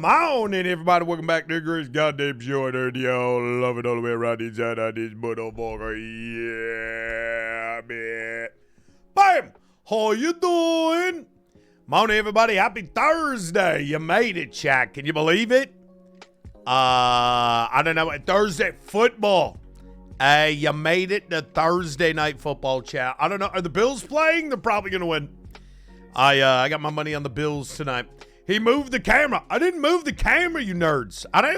morning, everybody. Welcome back to the greatest goddamn show on earth, y'all. Love it all the way around inside out this motherfucker. Yeah, man. Bam! How you doing? Morning, everybody. Happy Thursday. You made it, chat. Can you believe it? I don't know. Thursday football. Hey, you made it to Thursday night football, chat. I don't know. Are the Bills playing? They're probably going to win. I got my money on the Bills tonight. He moved the camera. I didn't move the camera, you nerds. I don't.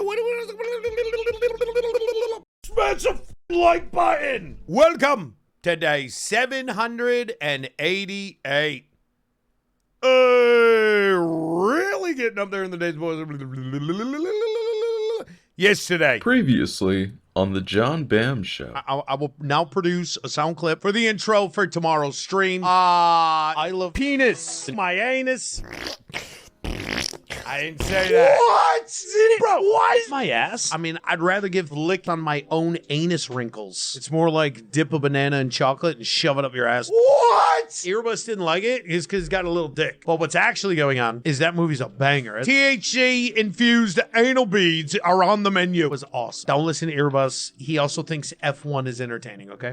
Smash the like button. Welcome to day 788. Really getting up there in the days, boys. Yesterday. Previously on the John Bam Show. I will now produce a sound clip for the intro for tomorrow's stream. I love penis. My anus. I didn't say that. What? Bro, Why is my ass? I mean, I'd rather give lick on my own anus wrinkles. It's more like dip a banana in chocolate and shove it up your ass. What? Earbus didn't like it is because he's got a little dick. Well, what's actually going on is that movie's a banger. THC-infused anal beads are on the menu. It was awesome. Don't listen to Earbus. He also thinks F1 is entertaining, okay?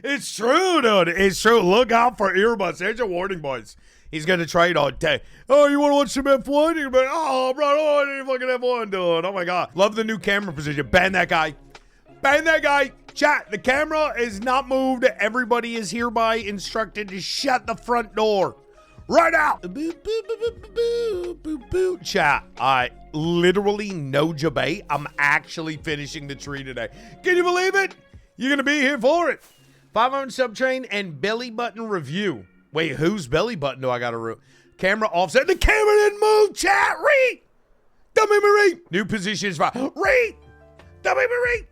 It's true, dude. It's true. Look out for Earbus. There's your warning, boys. He's going to trade all day. Oh, you want to watch some F1? You're like, oh, bro, oh, I need fucking F1, dude. Oh, my God. Love the new camera position. Ban that guy. Ban that guy. Chat, the camera is not moved. Everybody is hereby instructed to shut the front door. Right out. Boop, boop, boop, boop, boop, boop, boop. Chat, literally no debate. I'm actually finishing the tree today. Can you believe it? You're going to be here for it. 500 subtrain and belly button review. Wait, whose belly button do I got to root? Camera offset. The camera didn't move, chat. Read. Don't make me read. New position is fine. Read. Don't make me read.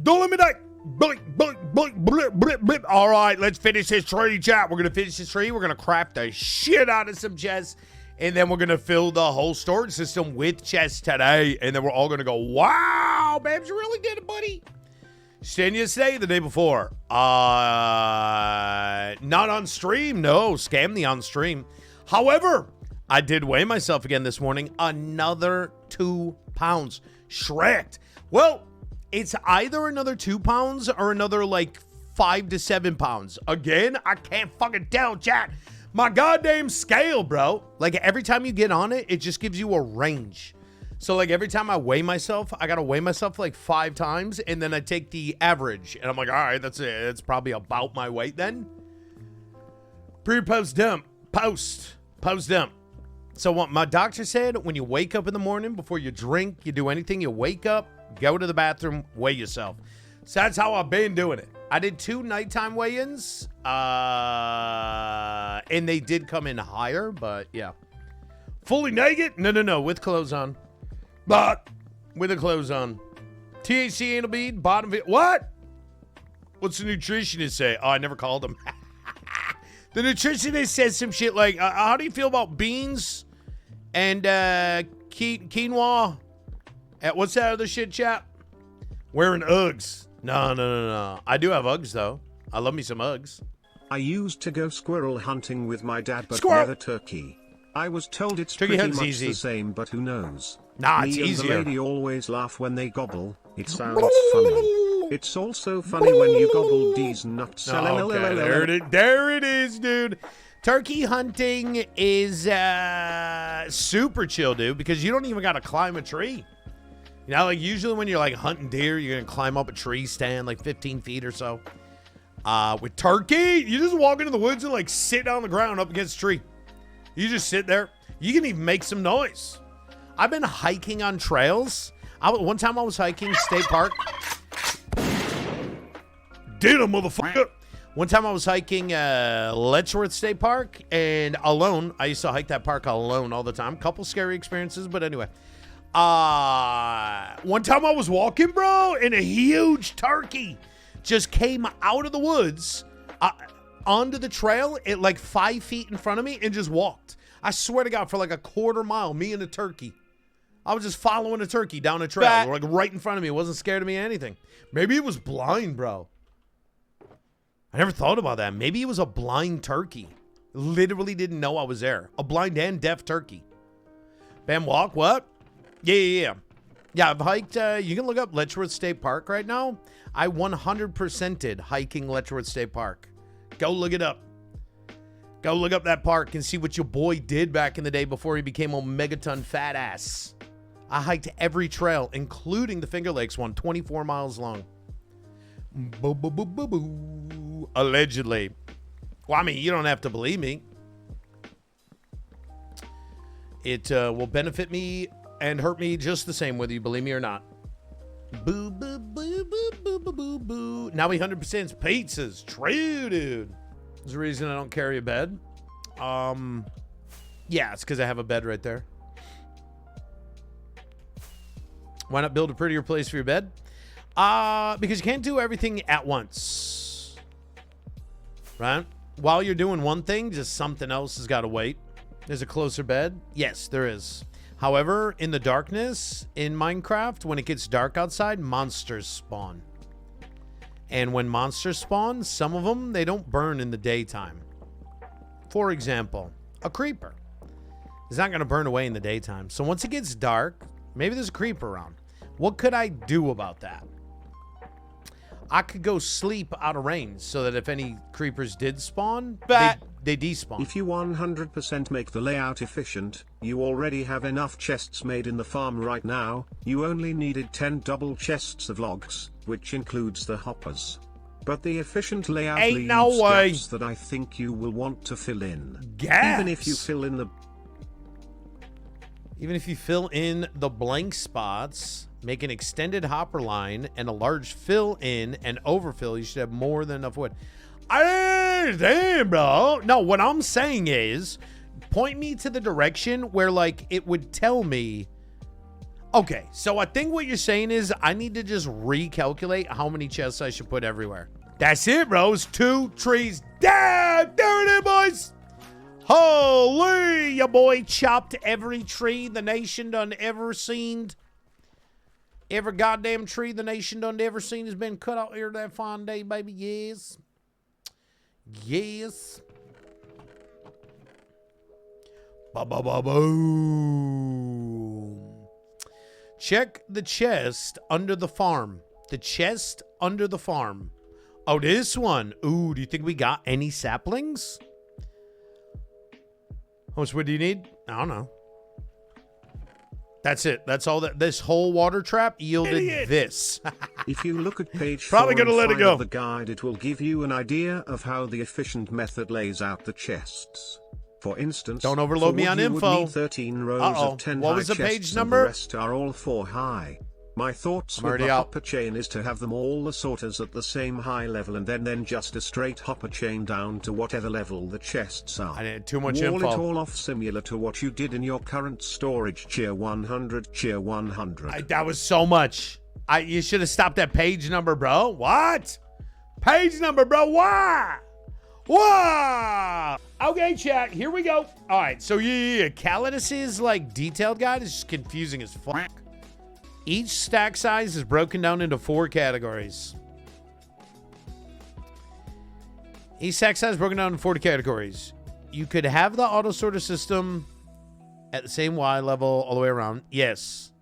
Don't let me die. Blip, blip, blip, blip, blip, blip. All right, let's finish this tree, chat. We're going to finish this tree. We're going to craft the shit out of some chests. And then we're going to fill the whole storage system with chests today. And then we're all going to go, wow, Babs, you really did it, buddy. Stand yesterday, the day before. Not on stream. No, scam the on stream. However, I did weigh myself again this morning. Another 2 pounds. Shreked. Well, it's either another 2 pounds or another like 5 to 7 pounds. Again, I can't fucking tell, chat. My goddamn scale, bro. Like every time you get on it, it just gives you a range. So, like, every time I weigh myself, I got to weigh myself, like, 5 times, and then I take the average. And I'm like, all right, that's it. It's probably about my weight then. Pre-post dump. Post dump. So, what my doctor said, when you wake up in the morning, before you drink, you do anything, you wake up, go to the bathroom, weigh yourself. So, that's how I've been doing it. I did 2 nighttime weigh-ins, and they did come in higher, but, yeah. Fully naked? No, with clothes on. But with the clothes on. THC anal bead, bottom of it. What? What's the nutritionist say? Oh, I never called him. The nutritionist says some shit like, how do you feel about beans and quinoa? What's that other shit, chap? Wearing Uggs. No. I do have Uggs, though. I love me some Uggs. I used to go squirrel hunting with my dad, but Squirrel. never turkey. I was told it's Turkey pretty hunt's much easy. the same, but who knows? Nah, Me it's and easier. the lady always laugh when they gobble. It sounds funny. It's also funny when you gobble these nuts. Okay, there it is, dude. Turkey hunting is super chill, dude, because you don't even got to climb a tree. You know, like usually when you're like hunting deer, you're going to climb up a tree stand like 15 feet or so. With turkey, you just walk into the woods and like sit on the ground up against a tree. You just sit there. You can even make some noise. I've been hiking on trails. One time I was hiking State Park. Did a motherfucker. One time I was hiking Letchworth State Park and alone. I used to hike that park alone all the time. Couple scary experiences, but anyway. One time I was walking, bro, and a huge turkey just came out of the woods onto the trail at like 5 feet in front of me and just walked. I swear to God, for like a quarter mile, me and a turkey. I was just following a turkey down a trail, like right in front of me. It wasn't scared of me or anything. Maybe it was blind, bro. I never thought about that. Maybe it was a blind turkey. Literally didn't know I was there. A blind and deaf turkey. Bam walk, what? Yeah. Yeah, I've hiked, you can look up Letchworth State Park right now. I 100%ed hiking Letchworth State Park. Go look it up. Go look up that park and see what your boy did back in the day before he became a megaton fat ass. I hiked every trail, including the Finger Lakes one, 24 miles long. Boo, boo, boo, boo, boo. Allegedly. Well, I mean, you don't have to believe me. It will benefit me and hurt me just the same, whether you believe me or not. Boo, boo, boo, boo, boo, boo, boo, boo. Now we 100% pizzas. True, dude. There's a reason I don't carry a bed. Yeah, it's because I have a bed right there. Why not build a prettier place for your bed? Because you can't do everything at once. Right? While you're doing one thing, just something else has got to wait. There's a closer bed? Yes, there is. However, in the darkness, in Minecraft, when it gets dark outside, monsters spawn. And when monsters spawn, some of them, they don't burn in the daytime. For example, a creeper is not going to burn away in the daytime. So once it gets dark, maybe there's a creeper around. What could I do about that? I could go sleep out of range so that if any creepers did spawn, they despawn. If you 100% make the layout efficient, you already have enough chests made in the farm right now. You only needed 10 double chests of logs, which includes the hoppers. But the efficient layout leaves gaps that I think you will want to fill in. Gaps? Even if you fill in the blank spots, make an extended hopper line and a large fill in and overfill, you should have more than enough wood. Damn, bro. No, what I'm saying is, point me to the direction where, like, it would tell me. Okay, so I think what you're saying is I need to just recalculate how many chests I should put everywhere. That's it, bro. It's 2 trees. There it is, boys. Holy, your boy chopped every tree the nation done ever seen. Every goddamn tree the nation done ever seen has been cut out here that fine day, baby. Yes. Yes. Ba-ba-ba-boom. Check the chest under the farm. The chest under the farm. Oh, this one. Ooh, do you think we got any saplings? How much wood do you need? I don't know. That's it. That's all that. This whole water trap yielded this. If you look at page Probably 4 gonna let it go. of the guide, it will give you an idea of how the efficient method lays out the chests. For instance, don't overload me on info. You would need 13 rows of 10 what high was the chests, page and number? the rest are all 4 high. My thoughts with the hopper chain is to have them all the sorters at the same high level, and then just a straight hopper chain down to whatever level the chests are. I did too much Wall info. it all off similar to what you did in your current storage tier 100, tier 100. That was so much. You should have stopped at page number, bro. What? Page number, bro. Why? Whoa! Okay, chat. Here we go. All right. So yeah. Calidus's like detailed guide is just confusing as fuck. Each stack size is broken down into 4 categories. Each stack size is broken down into 4 categories. You could have the auto sorter system at the same Y level all the way around. Yes.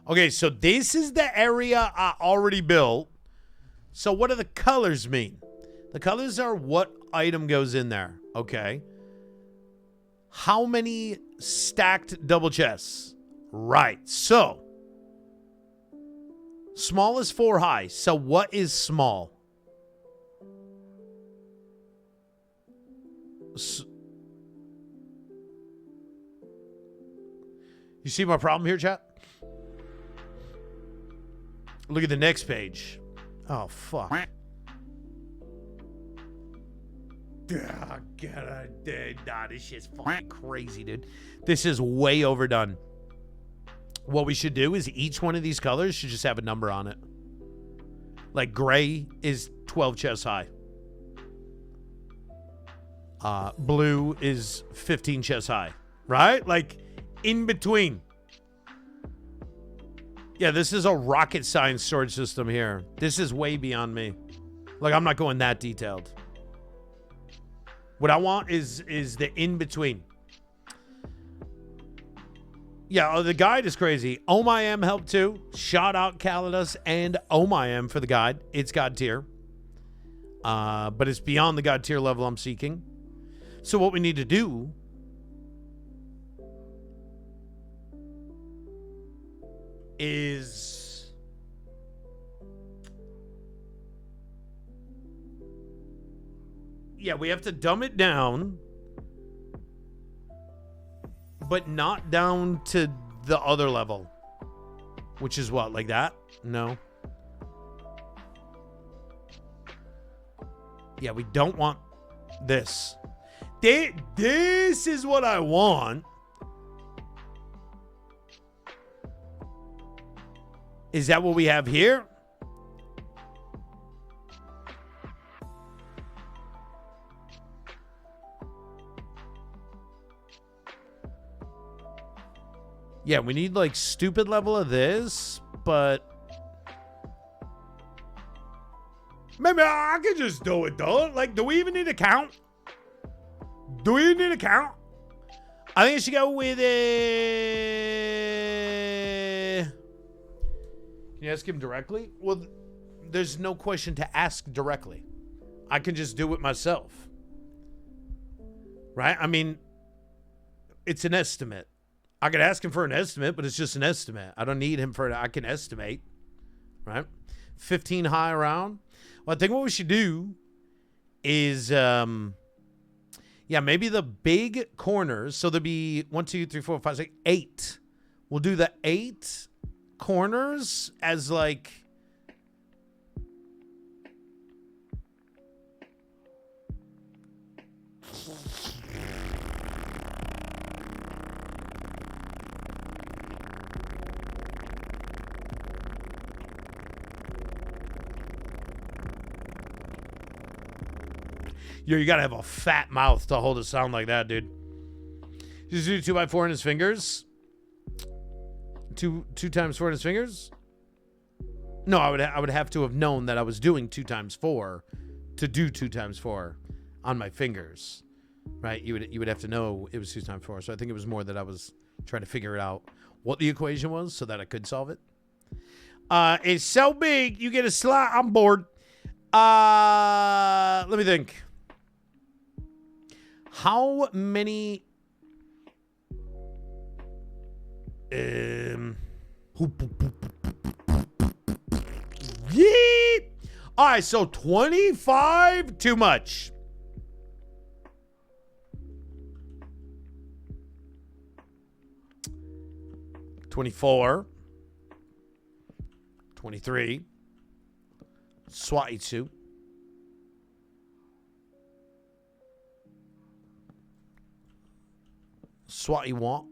Okay, so this is the area I already built. So what do the colors mean? The colors are what item goes in there. Okay. How many stacked double chests? Right. So small is 4 high. So what is small? You see my problem here, chat? Look at the next page. Oh, fuck. Oh, God, nah, this shit's fucking crazy, dude. This is way overdone. What we should do is each one of these colors should just have a number on it. Like gray is 12 chests high. Blue is 15 chests high. Right? Like in between. Yeah, this is a rocket science storage system here. This is way beyond me. Like, I'm not going that detailed. What I want is the in between. Yeah, the guide is crazy. Oh My M helped too. Shout out Calidus and Oh My M for the guide. It's God tier. But it's beyond the God tier level I'm seeking. So what we need to do is we have to dumb it down, but not down to the other level, which is what, like that? No. Yeah, we don't want this. This is what I want. Is that what we have here? Yeah, we need like stupid level of this, but maybe I could just do it though. Like, do we even need a count? Do we even need a count? I think I should go with a... Can you ask him directly? Well, there's no question to ask directly. I can just do it myself. Right? I mean, it's an estimate. I could ask him for an estimate, but it's just an estimate. I don't need him for it. I can estimate. Right? 15 high around. Well, I think what we should do is, maybe the big corners. So there'll be 1, 2, 3, 4, 5, 6, 8. We'll do the 8 corners as like... Yo, you gotta have a fat mouth to hold a sound like that, dude. Just do 2x4 in his fingers. Two times 4 in his fingers. No, I would have to have known that I was doing 2 times 4 to do 2 times 4 on my fingers, right? You would have to know it was 2 times 4. So I think it was more that I was trying to figure it out what the equation was so that I could solve it. It's so big, you get a slot. I'm bored. Let me think. How many... Yeet! All right, so 25, too much. $24, $23, $22. Swat you want?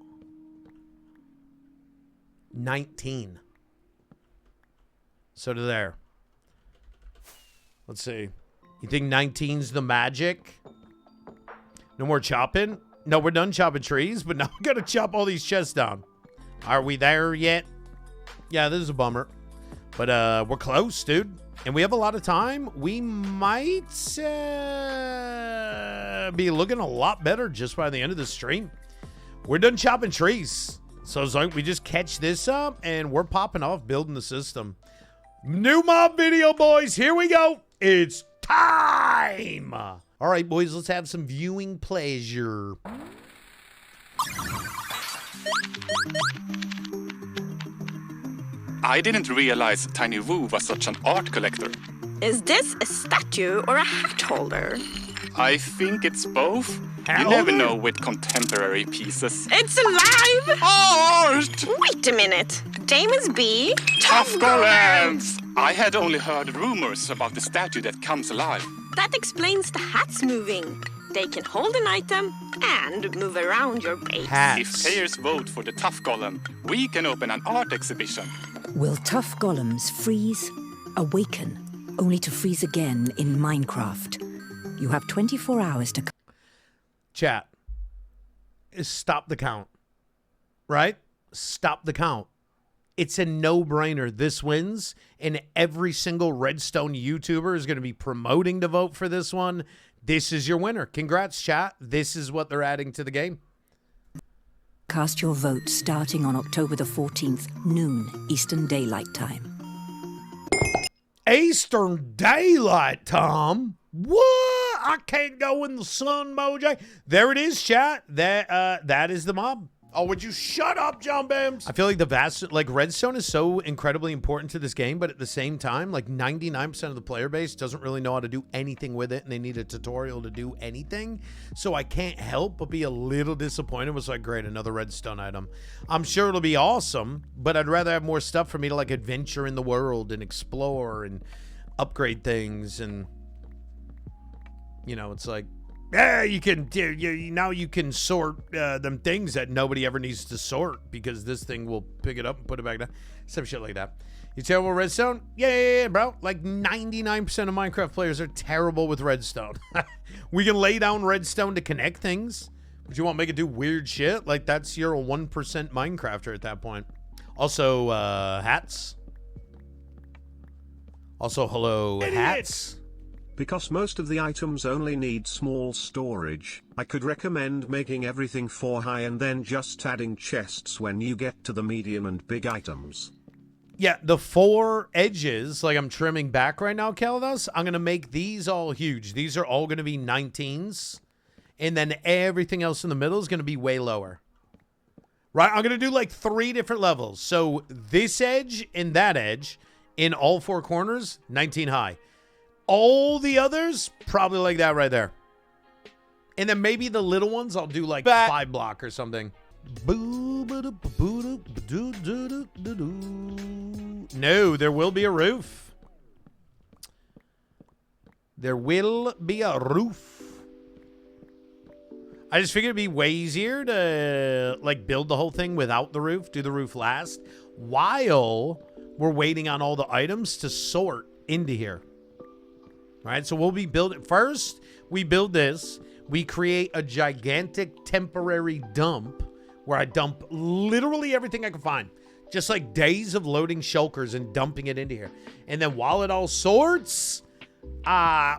19. So to there. Let's see. You think 19's the magic? No more chopping? No, we're done chopping trees, but now we gotta chop all these chests down. Are we there yet? Yeah, this is a bummer. But we're close, dude. And we have a lot of time. We might be looking a lot better just by the end of the stream. We're done chopping trees. So as long as we just catch this up and we're popping off building the system. New mob video, boys. Here we go. It's time. All right, boys, let's have some viewing pleasure. I didn't realize Tiny Woo was such an art collector. Is this a statue or a hat holder? I think it's both. Hat You never holder? know with contemporary pieces. It's alive! Art! Wait a minute. James B. Tough golems! I had only heard rumors about the statue that comes alive. That explains the hats moving. They can hold an item and move around your base. If Hats. players vote for the Tough Golem, we can open an art exhibition. Will tough golems freeze, awaken, only to freeze again in Minecraft? You have 24 hours to... Chat. Stop the count. Right? Stop the count. It's a no-brainer. This wins, and every single Redstone YouTuber is going to be promoting to vote for this one. This is your winner. Congrats, chat. This is what they're adding to the game. Cast your vote starting on October the 14th, noon, Eastern Daylight Time. Eastern Daylight Time? What? I can't go in the sun, Mojang. There it is, chat. That is the mob. Oh, would you shut up, John Bams? I feel like redstone is so incredibly important to this game, but at the same time, like 99% of the player base doesn't really know how to do anything with it, and they need a tutorial to do anything. So I can't help but be a little disappointed. It was like, great, another redstone item. I'm sure it'll be awesome, but I'd rather have more stuff for me to like adventure in the world and explore and upgrade things. And, you know, it's like, yeah, you can now you can sort them things that nobody ever needs to sort because this thing will pick it up and put it back down. Some shit like that. You terrible redstone? Yeah, bro. Like 99% of Minecraft players are terrible with redstone. We can lay down redstone to connect things, but you won't make it do weird shit. Like that's you're a 1% Minecrafter at that point. Also, hats. Also, hello, hats. Because most of the items only need small storage, I could recommend making everything 4 high and then just adding chests when you get to the medium and big items. Yeah, the 4 edges, like I'm trimming back right now, Kalados, I'm going to make these all huge. These are all going to be 19s. And then everything else in the middle is going to be way lower. Right? I'm going to do like 3 different levels. So this edge and that edge in all 4 corners, 19 high. All the others, probably like that right there. And then maybe the little ones, I'll do like 5 block or something. No, there will be a roof. There will be a roof. I just figured it'd be way easier to like build the whole thing without the roof, do the roof last, while we're waiting on all the items to sort into here. Right, so we'll be building first. We build this. We create a gigantic temporary dump where I dump literally everything I can find, just like days of loading shulkers and dumping it into here. And then while it all sorts,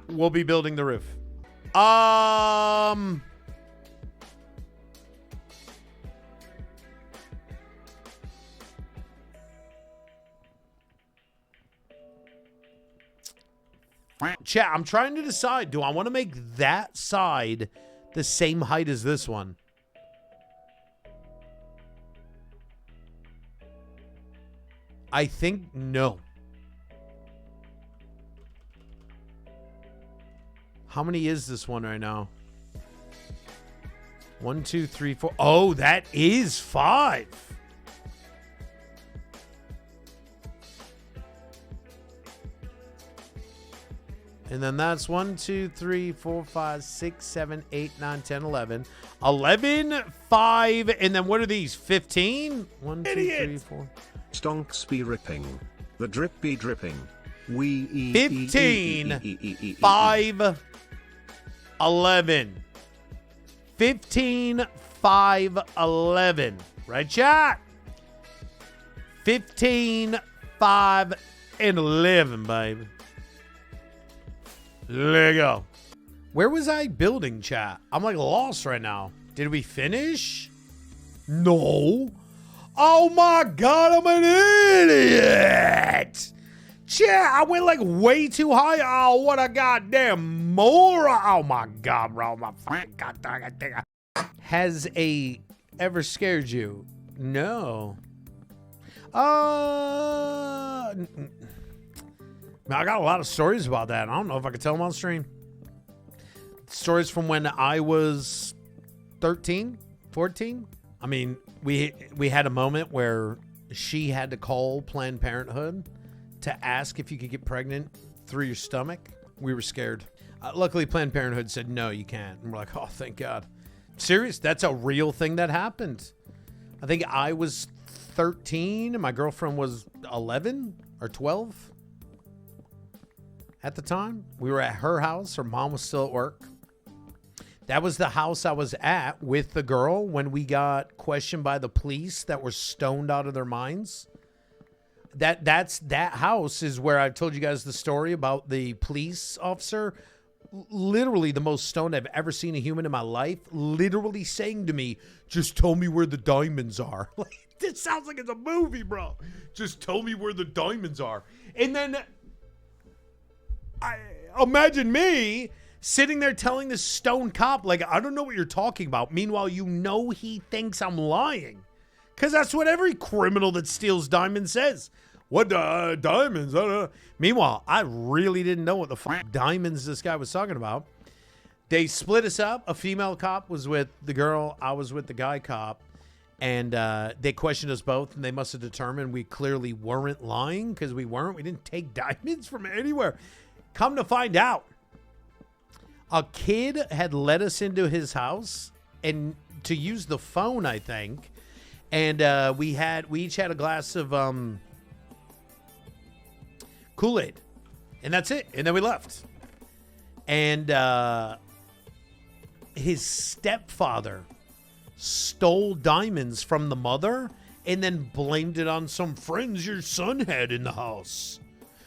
we'll be building the roof. Chat, I'm trying to decide, do I want to make that side the same height as this one? I think no. How many is this one right now? 1, 2, 3, 4. Oh, that is 5. And then that's 1, 2, 3, 4, 5, 6, 7, 8, 9, 10, 11. 11, 5, and then what are these? 15? 1, 2, 3, 4. Stonks be ripping. The drip be dripping. 15, 5, 11. 15, 5, 11. Right, chat? 15, 5, and 11, baby. There you go. Where was I building, chat? I'm like lost right now. Did we finish? No. Oh my God, I'm an idiot. Chat, I went like way too high. Oh, what a goddamn moron. Oh my God, bro. My fucking goddamn thing. Has a ever scared you? No. Man, I got a lot of stories about that. I don't know if I could tell them on stream. Stories from when I was 13, 14. I mean, we had a moment where she had to call Planned Parenthood to ask if you could get pregnant through your stomach. We were scared. Luckily, Planned Parenthood said, no, you can't. And we're like, oh, thank God. Serious? That's a real thing that happened. I think I was 13 and my girlfriend was 11 or 12. At the time, we were at her house. Her mom was still at work. That was the house I was at with the girl when we got questioned by the police that were stoned out of their minds. That house is where I told you guys the story about the police officer literally the most stoned I've ever seen a human in my life, literally saying to me, just tell me where the diamonds are. Like, this sounds like it's a movie, bro. Just tell me where the diamonds are. And then imagine me sitting there telling this stoned cop, like, I don't know what you're talking about. Meanwhile, you know he thinks I'm lying. Because that's what every criminal that steals diamonds says. What diamonds? I don't know. Meanwhile, I really didn't know what the fuck diamonds this guy was talking about. They split us up. A female cop was with the girl. I was with the guy cop. And they questioned us both, and they must have determined we clearly weren't lying, because we weren't. We didn't take diamonds from anywhere. Come to find out, a kid had let us into his house and to use the phone, I think. And we each had a glass of Kool-Aid, and that's it. And then we left. And his stepfather stole diamonds from the mother and then blamed it on some friends your son had in the house.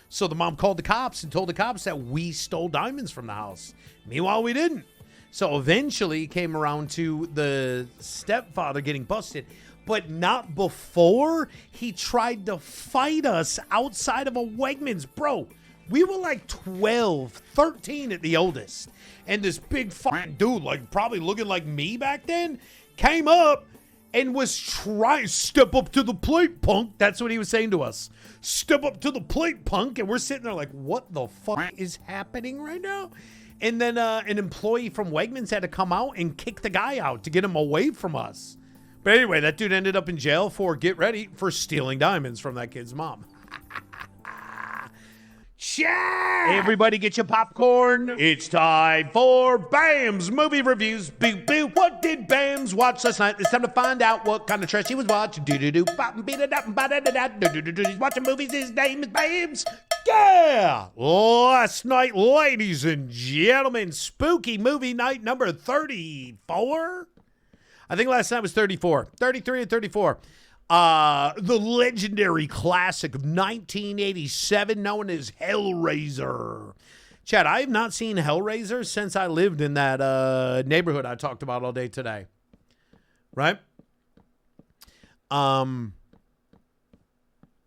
So the mom called the cops and told the cops that we stole diamonds from the house. Meanwhile, we didn't. So eventually it came around to the stepfather getting busted, but not before he tried to fight us outside of a Wegmans. Bro, we were like 12, 13 at the oldest. And this big fucking dude, like probably looking like me back then, came up and was trying, step up to the plate, punk. That's what he was saying to us. Step up to the plate, punk. And we're sitting there like, what the fuck is happening right now? And then an employee from Wegmans had to come out and kick the guy out to get him away from us. But anyway, that dude ended up in jail for, get ready, for stealing diamonds from that kid's mom. Yeah! Everybody get your popcorn. It's time for Bam's Movie Reviews. Boo boo. What did Bams watch last night? It's time to find out what kind of trash he was watching. Do-do-do. He's watching movies. His name is Bams. Yeah! Last night, ladies and gentlemen, spooky movie night number 34? I think last night was 34. 33 and 34. The legendary classic of 1987 known as Hellraiser. Chad, I have not seen Hellraiser since I lived in that neighborhood I talked about all day today. Right?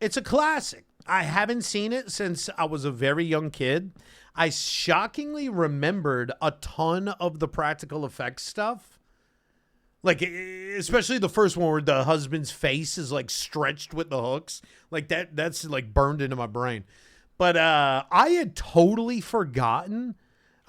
It's a classic. I haven't seen it since I was a very young kid. I shockingly remembered a ton of the practical effects stuff. Like, especially the first one where the husband's face is, like, stretched with the hooks. Like, that's, like, burned into my brain. But I had totally forgotten.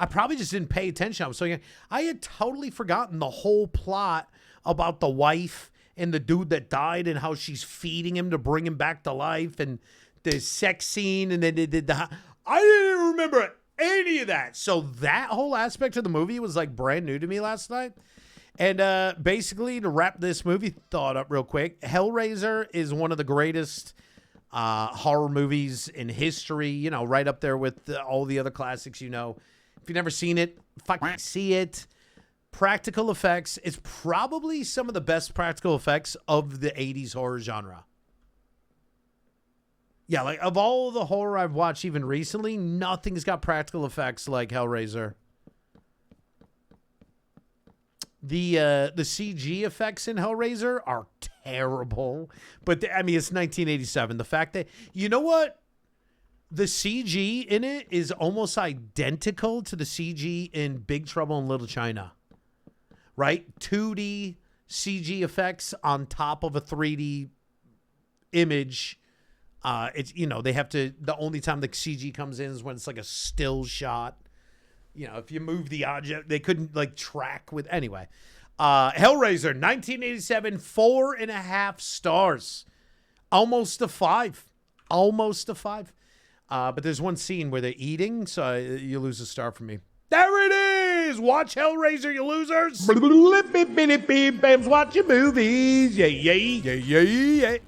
I probably just didn't pay attention. I was so young. I had totally forgotten the whole plot about the wife and the dude that died and how she's feeding him to bring him back to life and the sex scene. And then they did the... I didn't remember any of that. So that whole aspect of the movie was, like, brand new to me last night. And basically, to wrap this movie thought up real quick, Hellraiser is one of the greatest horror movies in history, you know, right up there with all the other classics, you know. If you've never seen it, fucking see it. Practical effects is probably some of the best practical effects of the 80s horror genre. Yeah, like, of all the horror I've watched even recently, nothing's got practical effects like Hellraiser. The CG effects in Hellraiser are terrible, but I mean, it's 1987. The fact that, you know what? The CG in it is almost identical to the CG in Big Trouble in Little China, right? 2D CG effects on top of a 3D image. It's, you know, they have to, the only time the CG comes in is when it's like a still shot. You know, if you move the object, they couldn't, like, track with... Anyway. Hellraiser, 1987, 4.5 stars. Almost a 5. Almost a 5. But there's one scene where they're eating, so you lose a star from me. There it is! Watch Hellraiser, you losers! Bam's watching movies. Yeah, yeah, yeah, yeah,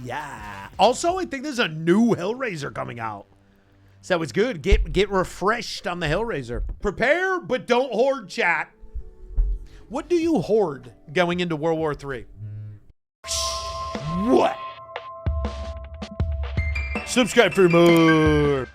yeah. Also, I think there's a new Hellraiser coming out. So it's good. Get refreshed on the Hellraiser. Prepare, but don't hoard, chat. What do you hoard going into World War III? What? Subscribe for more.